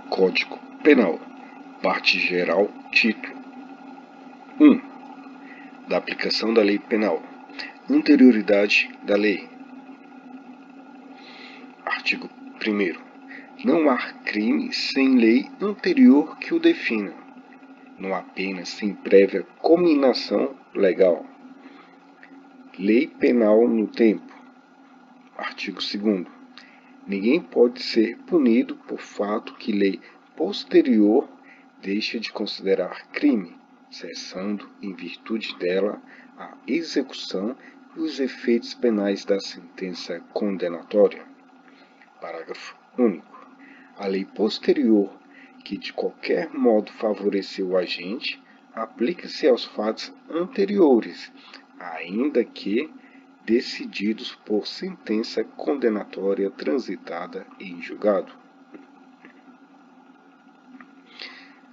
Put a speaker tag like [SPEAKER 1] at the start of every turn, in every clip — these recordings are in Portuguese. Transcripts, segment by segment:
[SPEAKER 1] Código Penal, parte geral, título 1. Da aplicação da lei penal. Anterioridade da lei. Artigo 1º. Não há crime sem lei anterior que o defina. Não há pena sem prévia cominação legal. Lei penal no tempo. Artigo 2º. Ninguém pode ser punido por fato que lei posterior deixa de considerar crime, cessando, em virtude dela, a execução e os efeitos penais da sentença condenatória. Parágrafo único. A lei posterior, que de qualquer modo favoreceu o agente, aplica-se aos fatos anteriores, ainda que decididos por sentença condenatória transitada em julgado.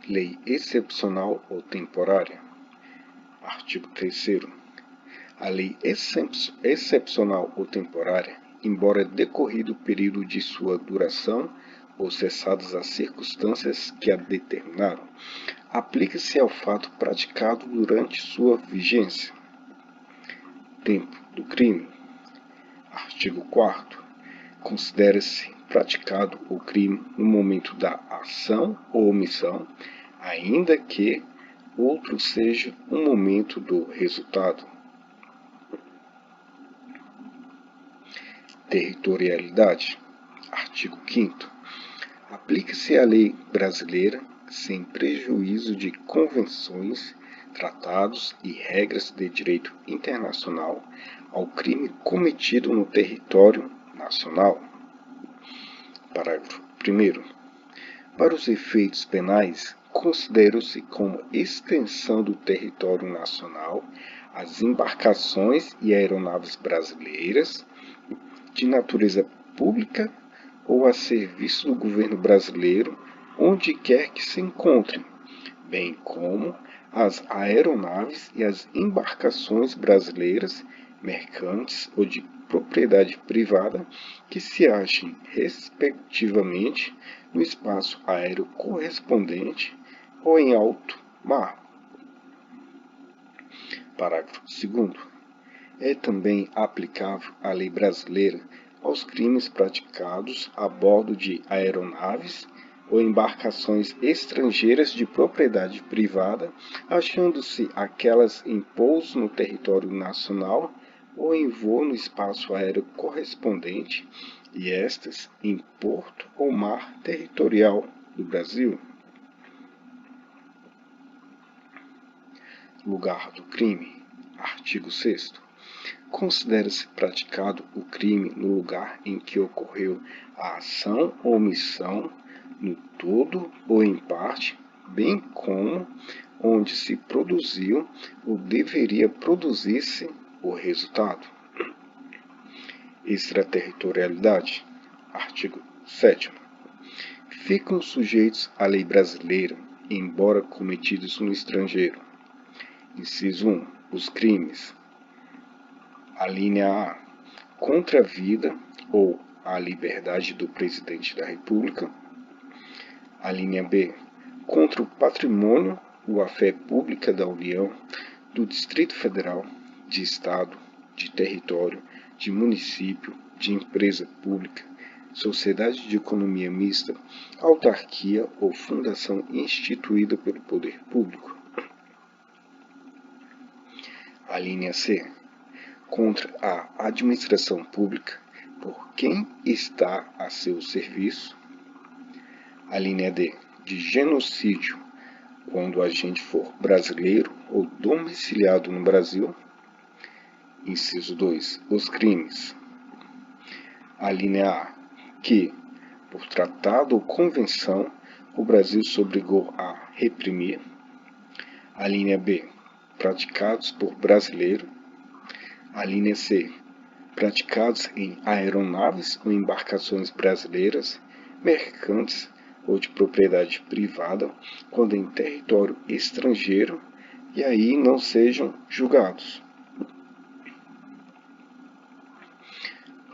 [SPEAKER 1] Lei excepcional ou temporária. Artigo 3º. A lei excepcional ou temporária, embora decorrido o período de sua duração ou cessadas as circunstâncias que a determinaram, aplica-se ao fato praticado durante sua vigência. Tempo do crime. Artigo 4º. Considera-se praticado o crime no momento da ação ou omissão, ainda que outro seja o momento do resultado. Territorialidade. Artigo 5º. Aplica-se a lei brasileira sem prejuízo de convenções, tratados e regras de direito internacional ao crime cometido no território nacional. Parágrafo 1º. Para os efeitos penais, consideram-se como extensão do território nacional as embarcações e aeronaves brasileiras de natureza pública ou a serviço do governo brasileiro, onde quer que se encontrem, bem como as aeronaves e as embarcações brasileiras, mercantes ou de propriedade privada, que se achem, respectivamente, no espaço aéreo correspondente ou em alto mar. Parágrafo 2º. É também aplicável a lei brasileira aos crimes praticados a bordo de aeronaves ou embarcações estrangeiras de propriedade privada, achando-se aquelas em pouso no território nacional ou em voo no espaço aéreo correspondente, e estas em porto ou mar territorial do Brasil. Lugar do crime. Artigo 6º. Considera-se praticado o crime no lugar em que ocorreu a ação ou omissão, no todo ou em parte, bem como onde se produziu ou deveria produzir-se o resultado. Extraterritorialidade. Artigo 7º. Ficam sujeitos à lei brasileira, embora cometidos no estrangeiro. Inciso 1. Os crimes. A linha A. Contra a vida ou a liberdade do Presidente da República. A linha B. Contra o patrimônio ou a fé pública da União, do Distrito Federal, de Estado, de território, de município, de empresa pública, sociedade de economia mista, autarquia ou fundação instituída pelo poder público. A linha C. Contra a administração pública por quem está a seu serviço. A linha D. De genocídio, quando o agente for brasileiro ou domiciliado no Brasil. Inciso 2. Os crimes. A linha A. Que, por tratado ou convenção, o Brasil se obrigou a reprimir. A linha B. Praticados por brasileiro. A linha C. Praticados em aeronaves ou embarcações brasileiras, mercantes ou de propriedade privada, quando em território estrangeiro, e aí não sejam julgados.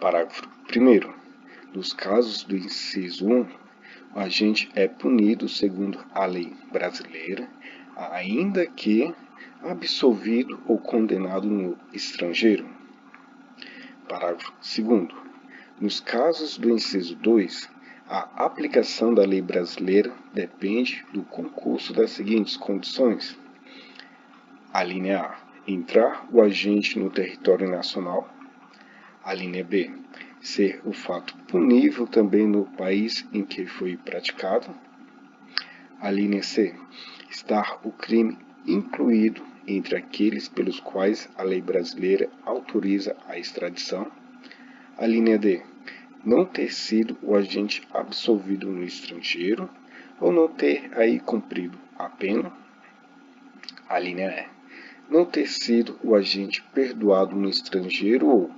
[SPEAKER 1] Parágrafo 1º. Nos casos do inciso 1, o agente é punido segundo a lei brasileira, ainda que absolvido ou condenado no estrangeiro. Parágrafo 2º. Nos casos do inciso 2, a aplicação da lei brasileira depende do concurso das seguintes condições. A linha A. Entrar o agente no território nacional. A linha B. Ser o fato punível também no país em que foi praticado. A linha C. Estar o crime incluído entre aqueles pelos quais a lei brasileira autoriza a extradição. A linha D. Não ter sido o agente absolvido no estrangeiro ou não ter aí cumprido a pena. A linha E. Não ter sido o agente perdoado no estrangeiro ou,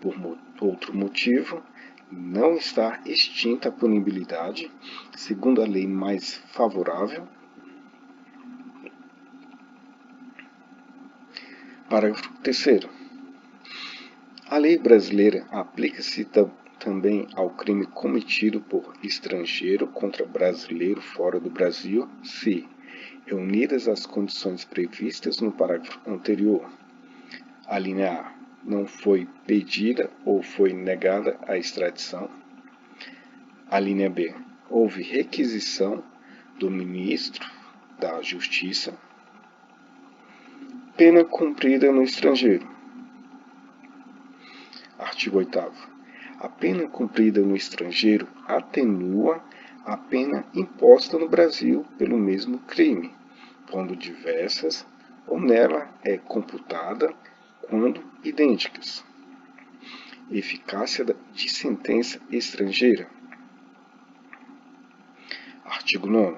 [SPEAKER 1] por outro motivo, não estar extinta a punibilidade, segundo a lei mais favorável. Parágrafo 3º. A lei brasileira aplica-se também ao crime cometido por estrangeiro contra brasileiro fora do Brasil, se, reunidas as condições previstas no parágrafo anterior, a linha A não foi pedida ou foi negada a extradição. A linha B. Houve requisição do ministro da Justiça. Pena cumprida no estrangeiro. Artigo 8º. A pena cumprida no estrangeiro atenua a pena imposta no Brasil pelo mesmo crime, quando diversas, ou nela é computada quando idênticas. Eficácia de sentença estrangeira. Artigo 9º.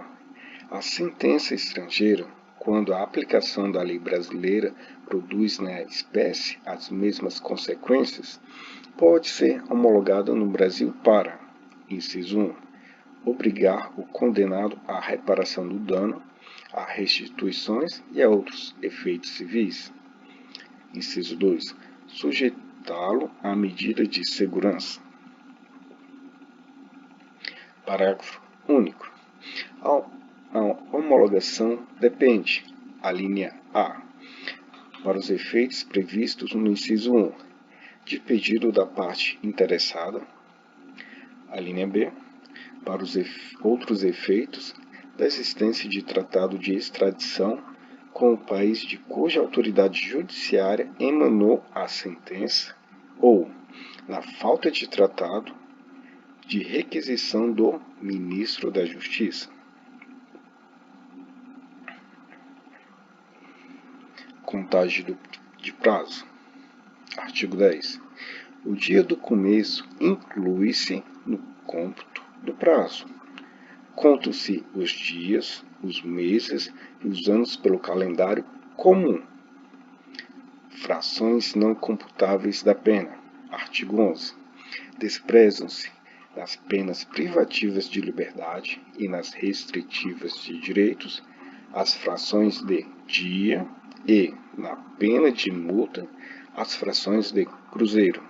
[SPEAKER 1] A sentença estrangeira, quando a aplicação da lei brasileira produz na espécie as mesmas consequências, pode ser homologada no Brasil para, inciso 1, obrigar o condenado à reparação do dano, a restituições e a outros efeitos civis. Inciso 2, sujeitá-lo à medida de segurança. Parágrafo único. A homologação depende, a linha A, para os efeitos previstos no inciso 1, de pedido da parte interessada, a linha B, para os outros efeitos da existência de tratado de extradição com o país de cuja autoridade judiciária emanou a sentença, ou, na falta de tratado, de requisição do Ministro da Justiça. Contagem de prazo. Artigo 10. O dia do começo inclui-se no cômputo do prazo. Contam-se os dias, os meses e os anos pelo calendário comum. Frações não computáveis da pena. Artigo 11. Desprezam-se nas penas privativas de liberdade e nas restritivas de direitos as frações de dia e, na pena de multa, as frações de cruzeiro.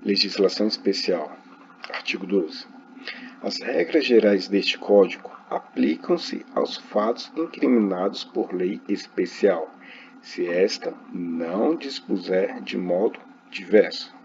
[SPEAKER 1] Legislação especial. Artigo 12. As regras gerais deste Código aplicam-se aos fatos incriminados por lei especial, se esta não dispuser de modo diverso.